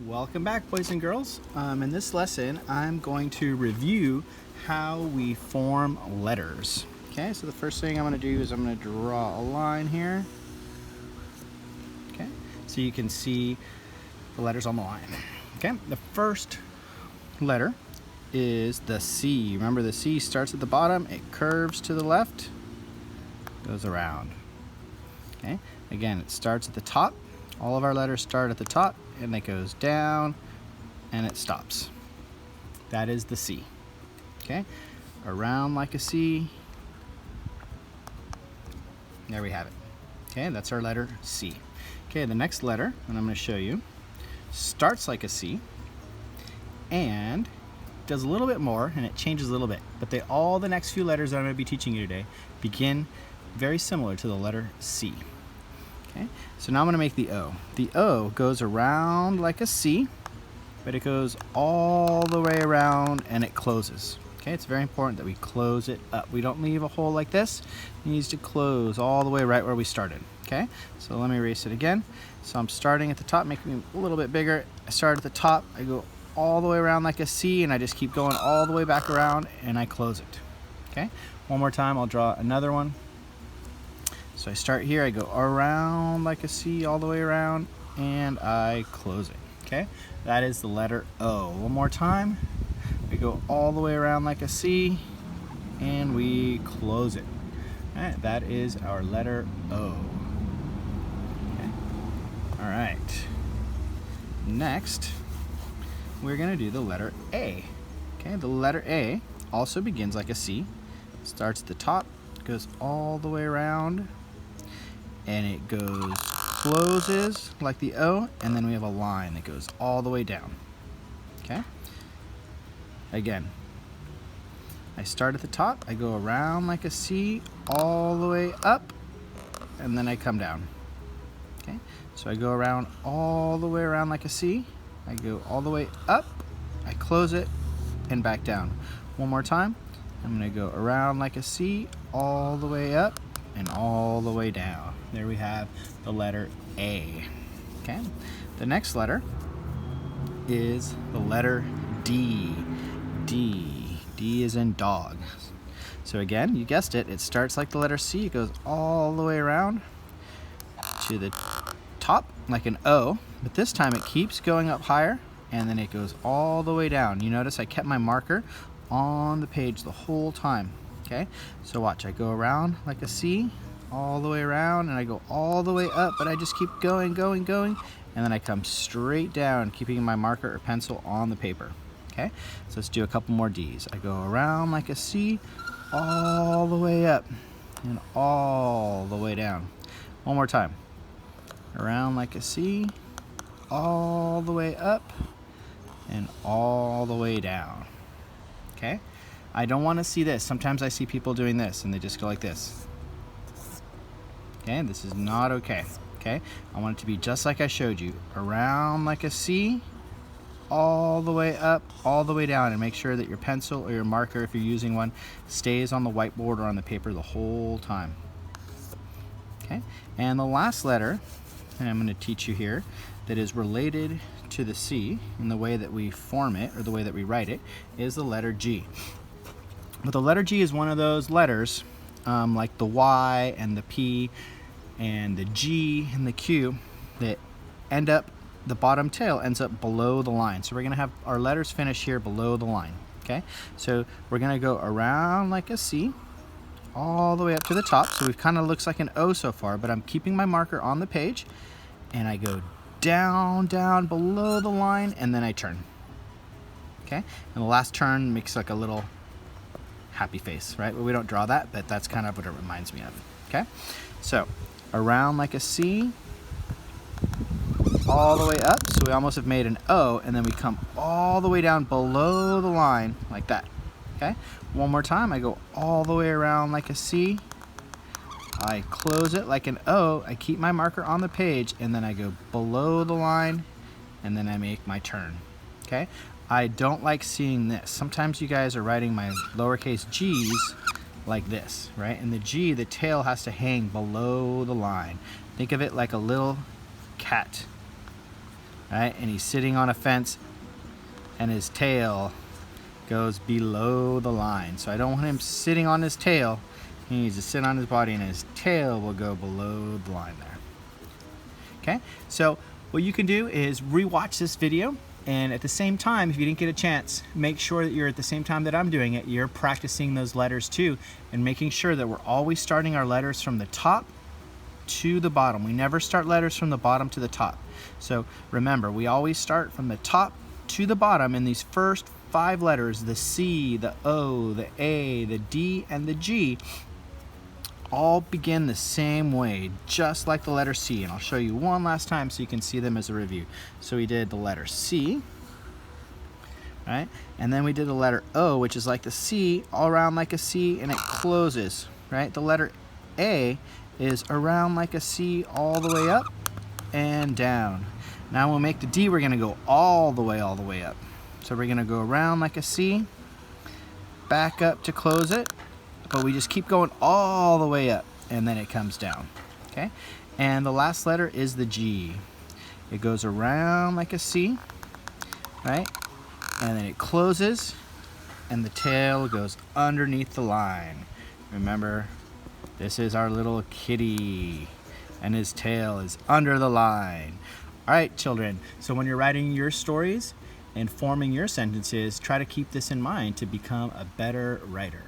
Welcome back, boys and girls. In this lesson, I'm going to review how we form letters. Okay, so the first thing I'm going to do is I'm going to draw a line here. Okay, so you can see the letters on the line. Okay, the first letter is the C. Remember, the C starts at the bottom, it curves to the left, goes around. Okay, again, it starts at the top. All of our letters start at the top, and it goes down, and it stops. That is the C. Okay, around like a C. There we have it. Okay, that's our letter C. Okay, the next letter, and I'm going to show you, starts like a C, and does a little bit more, and it changes a little bit. But all the next few letters that I'm going to be teaching you today begin very similar to the letter C. Okay, so now I'm going to make the O. The O goes around like a C, but it goes all the way around and it closes. Okay, it's very important that we close it up. We don't leave a hole like this. It needs to close all the way right where we started. Okay, so let me erase it again. So I'm starting at the top, making it a little bit bigger. I start at the top, I go all the way around like a C, and I just keep going all the way back around and I close it. Okay, one more time, I'll draw another one. So I start here, I go around like a C all the way around, and I close it. Okay, that is the letter O. One more time, we go all the way around like a C, and we close it. All right, that is our letter O. Okay. All right, next we're gonna do the letter A. Okay, the letter A also begins like a C, starts at the top, goes all the way around, and it goes, closes like the O, and then we have a line that goes all the way down. Okay, again, I start at the top, I go around like a C all the way up, and then I come down. Okay, so I go around all the way around like a C, I go all the way up, I close it, and back down. One more time, I'm going to go around like a C all the way up and all the way down. There we have the letter A. Okay, the next letter is the letter D. D. D is in dog. So again, you guessed it, it starts like the letter C, it goes all the way around to the top like an O, but this time it keeps going up higher, and then it goes all the way down. You notice I kept my marker on the page the whole time. Okay, so watch, I go around like a C all the way around, and I go all the way up, but I just keep going, and then I come straight down, keeping my marker or pencil on the paper. Okay, so let's do a couple more D's. I go around like a C all the way up and all the way down. One more time. Around like a C all the way up and all the way down. Okay, I don't want to see this. Sometimes I see people doing this and they just go like this. Okay, this is not okay. Okay, I want it to be just like I showed you. Around like a C, all the way up, all the way down, and make sure that your pencil or your marker, if you're using one, stays on the whiteboard or on the paper the whole time. Okay, and the last letter that I'm going to teach you here that is related to the C in the way that we form it, or the way that we write it, is the letter G. But the letter G is one of those letters like the Y and the P and the G and the Q that end up, the bottom tail ends up below the line. So we're going to have our letters finish here below the line. Okay, so we're going to go around like a C all the way up to the top. So it kind of looks like an O so far, but I'm keeping my marker on the page, and I go down below the line, and then I turn. Okay, and the last turn makes like a little happy face, right? Well, we don't draw that, but that's kind of what it reminds me of. Okay, so around like a C all the way up, so we almost have made an O, and then we come all the way down below the line like that. Okay, one more time, I go all the way around like a C, I close it like an O, I keep my marker on the page, and then I go below the line, and then I make my turn. Okay, I don't like seeing this. Sometimes you guys are writing my lowercase g's like this, right? And the G, the tail has to hang below the line. Think of it like a little cat right? And he's sitting on a fence and his tail goes below the line. So I don't want him sitting on his tail. He needs to sit on his body and his tail will go below the line there. Okay, so what you can do is rewatch this video, and at the same time, if you didn't get a chance, make sure that you're at the same time that I'm doing it, you're practicing those letters too, and making sure that we're always starting our letters from the top to the bottom. We never start letters from the bottom to the top. So remember, we always start from the top to the bottom in these first 5 letters, the C, the O, the A, the D, and the G, all begin the same way, just like the letter C. And I'll show you one last time so you can see them as a review. So we did the letter C, right? And then we did the letter O, which is like the C, all around like a C, and it closes, right? The letter A is around like a C all the way up and down. Now when we make the D, we're gonna go all the way up. So we're gonna go around like a C, back up to close it, but we just keep going all the way up and then it comes down, okay? And the last letter is the G. It goes around like a C, right? And then it closes and the tail goes underneath the line. Remember, this is our little kitty and his tail is under the line. All right, children, so when you're writing your stories and forming your sentences, try to keep this in mind to become a better writer.